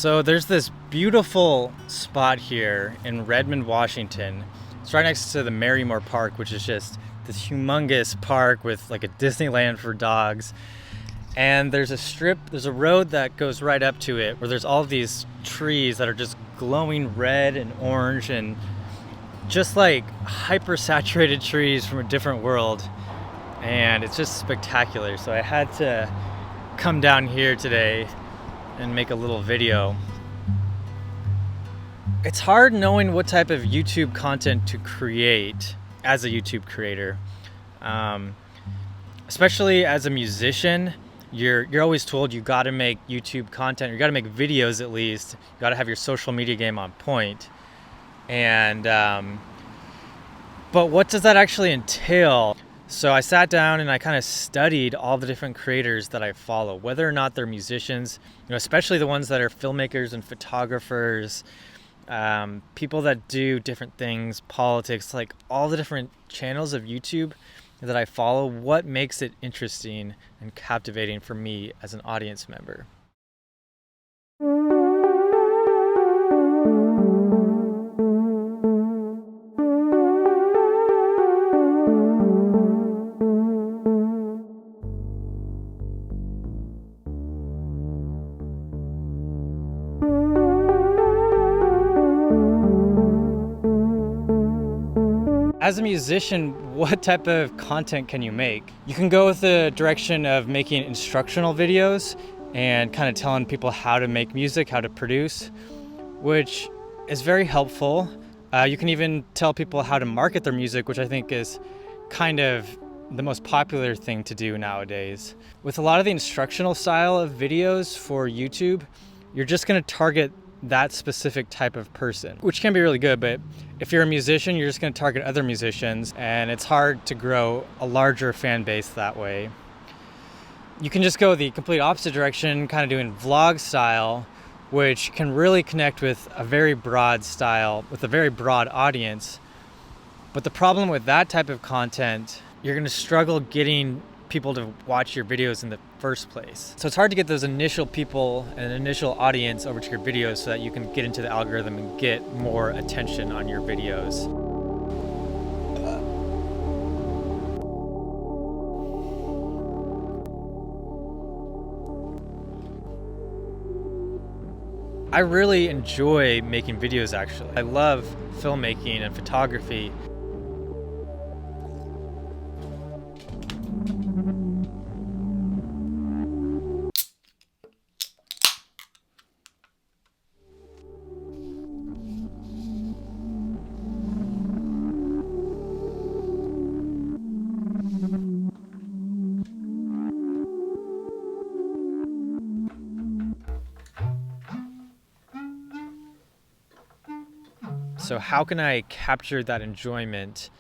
So there's this beautiful spot here in Redmond, Washington. It's right next to the Marymore Park, which is just this humongous park with like a Disneyland for dogs. And there's a road that goes right up to it where there's all of these trees that are just glowing red and orange and just like hyper saturated trees from a different world. And it's just spectacular. So I had to come down here today and make a little video. It's hard knowing what type of YouTube content to create as a YouTube creator. Especially as a musician, you're always told you gotta make YouTube content, you gotta make videos at least, you gotta have your social media game on point. And but what does that actually entail? So I sat down and I kind of studied all the different creators that I follow, whether or not they're musicians, especially the ones that are filmmakers and photographers, people that do different things, politics, like all the different channels of YouTube that I follow. What makes it interesting and captivating for me as an audience member? As a musician, what type of content can you make? You can go with the direction of making instructional videos and kind of telling people how to make music, how to produce, which is very helpful. You can even tell people how to market their music, which I think is kind of the most popular thing to do nowadays. With a lot of the instructional style of videos for YouTube, you're just going to target that specific type of person, which can be really good. But if you're a musician, you're just going to target other musicians, and it's hard to grow a larger fan base that way. You can just go the complete opposite direction, kind of doing vlog style, which can really connect with a very broad style, with a very broad audience. But the problem with that type of content, you're going to struggle getting people to watch your videos in the first place. So it's hard to get those initial people and initial audience over to your videos so that you can get into the algorithm and get more attention on your videos. I really enjoy making videos, actually. I love filmmaking and photography. So how can I capture that enjoyment?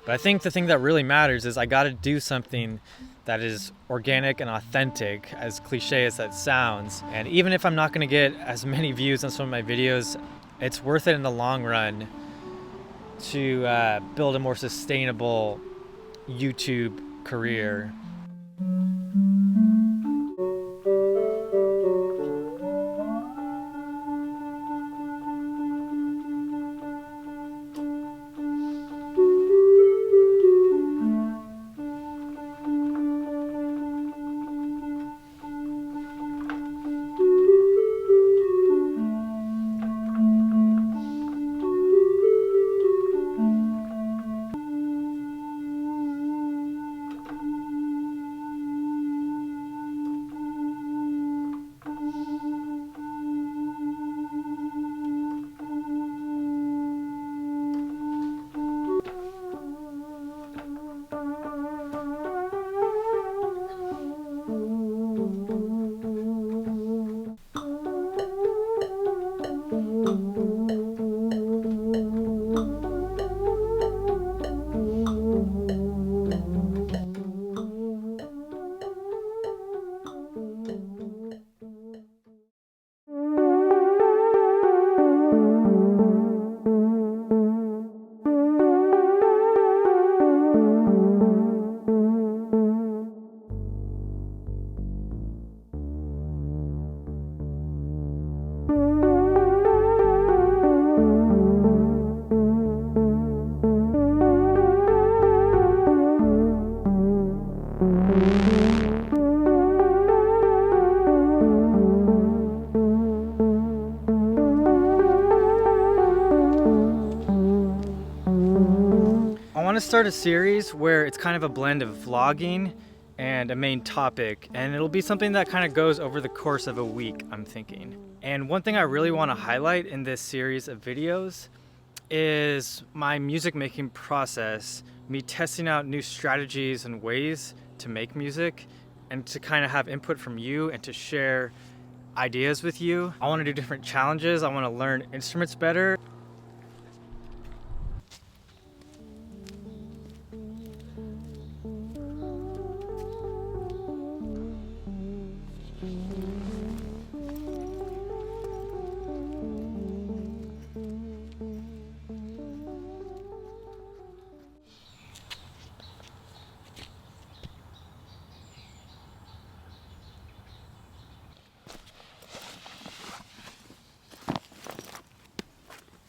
But I think the thing that really matters is I got to do something that is organic and authentic, as cliche as that sounds. And even if I'm not going to get as many views on some of my videos, it's worth it in the long run to build a more sustainable YouTube career. want to start a series where it's kind of a blend of vlogging and a main topic, and it'll be something that kind of goes over the course of a week, I'm thinking. And one thing I really want to highlight in this series of videos is my music making process, me testing out new strategies and ways to make music, and to kind of have input from you and to share ideas with you. I want to do different challenges. I want to learn instruments better.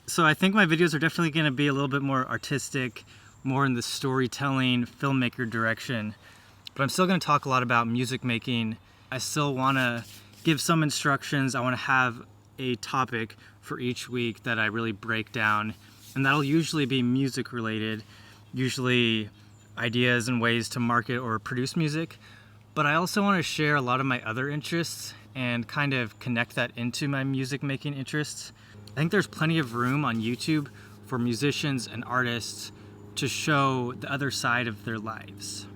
So I think my videos are definitely going to be a little bit more artistic, more in the storytelling, filmmaker direction. But I'm still going to talk a lot about music making. I still want to give some instructions. I want to have a topic for each week that I really break down. And that'll usually be music related, usually ideas and ways to market or produce music. But I also want to share a lot of my other interests and kind of connect that into my music making interests. I think there's plenty of room on YouTube for musicians and artists to show the other side of their lives.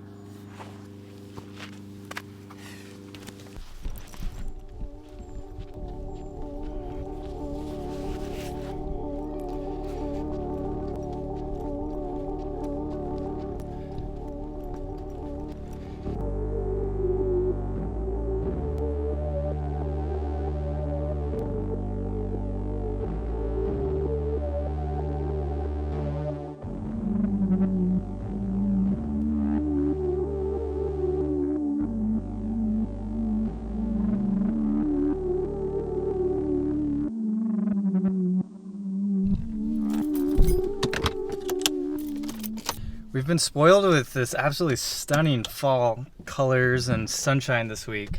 We've been spoiled with this absolutely stunning fall colors and sunshine this week.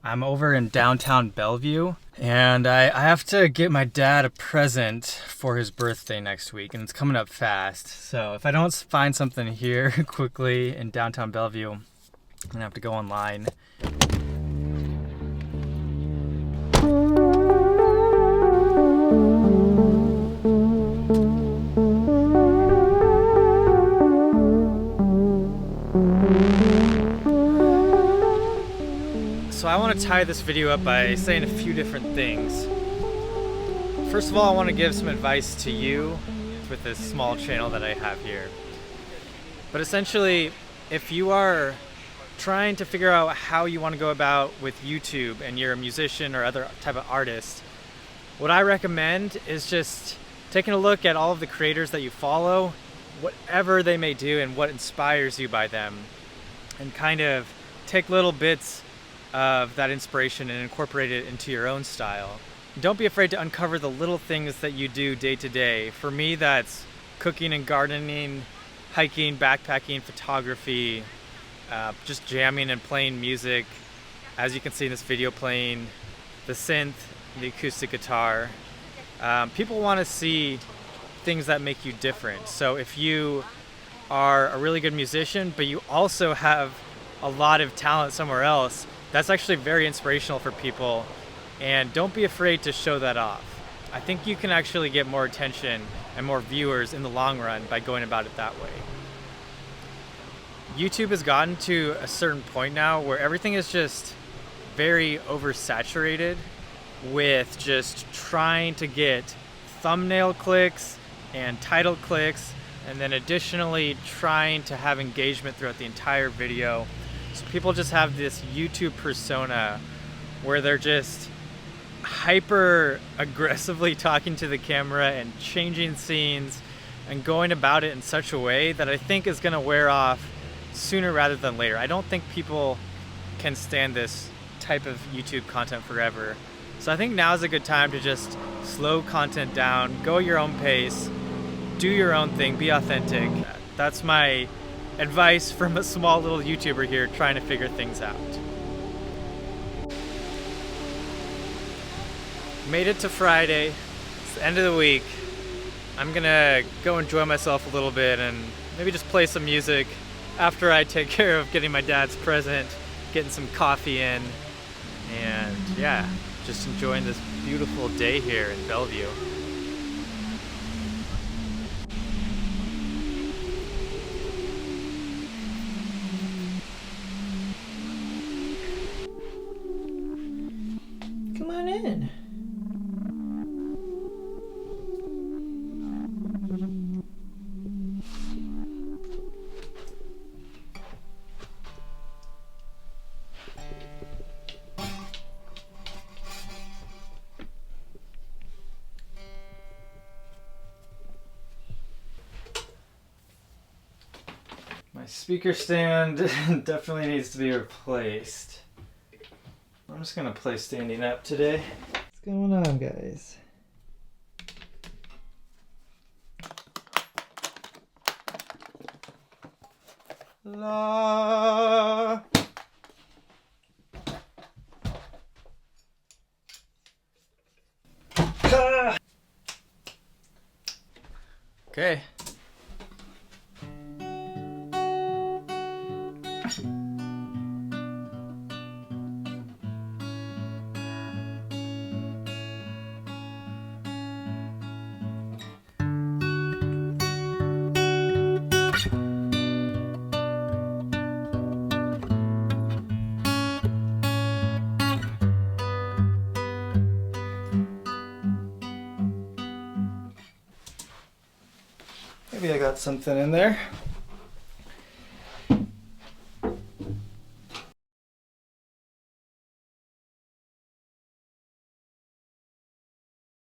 I'm over in downtown Bellevue, and I have to get my dad a present for his birthday next week, and it's coming up fast. So if I don't find something here quickly in downtown Bellevue, I'm gonna have to go online. So I want to tie this video up by saying a few different things. First of all, I want to give some advice to you with this small channel that I have here. But essentially, if you are trying to figure out how you want to go about with YouTube and you're a musician or other type of artist, what I recommend is just taking a look at all of the creators that you follow, whatever they may do and what inspires you by them, and kind of take little bits of that inspiration and incorporate it into your own style. Don't be afraid to uncover the little things that you do day to day. For me, that's cooking and gardening, hiking, backpacking, photography, just jamming and playing music. As you can see in this video, playing the synth, the acoustic guitar. People want to see things that make you different. So if you are a really good musician, but you also have a lot of talent somewhere else, that's actually very inspirational for people, and don't be afraid to show that off. I think you can actually get more attention and more viewers in the long run by going about it that way. YouTube has gotten to a certain point now where everything is just very oversaturated with just trying to get thumbnail clicks and title clicks, and then additionally trying to have engagement throughout the entire video. So people just have this YouTube persona where they're just hyper aggressively talking to the camera and changing scenes and going about it in such a way that I think is going to wear off sooner rather than later. I don't think people can stand this type of YouTube content forever. So I think now is a good time to just slow content down, go at your own pace, do your own thing, be authentic. That's my advice from a small little YouTuber here trying to figure things out. Made it to Friday. It's the end of the week. I'm gonna go enjoy myself a little bit and maybe just play some music after I take care of getting my dad's present, getting some coffee in, and yeah, just enjoying this beautiful day here in Bellevue. Come on in. My speaker stand definitely needs to be replaced. I'm just gonna play standing up today. What's going on, guys? La. Ah. Okay. Maybe I got something in there.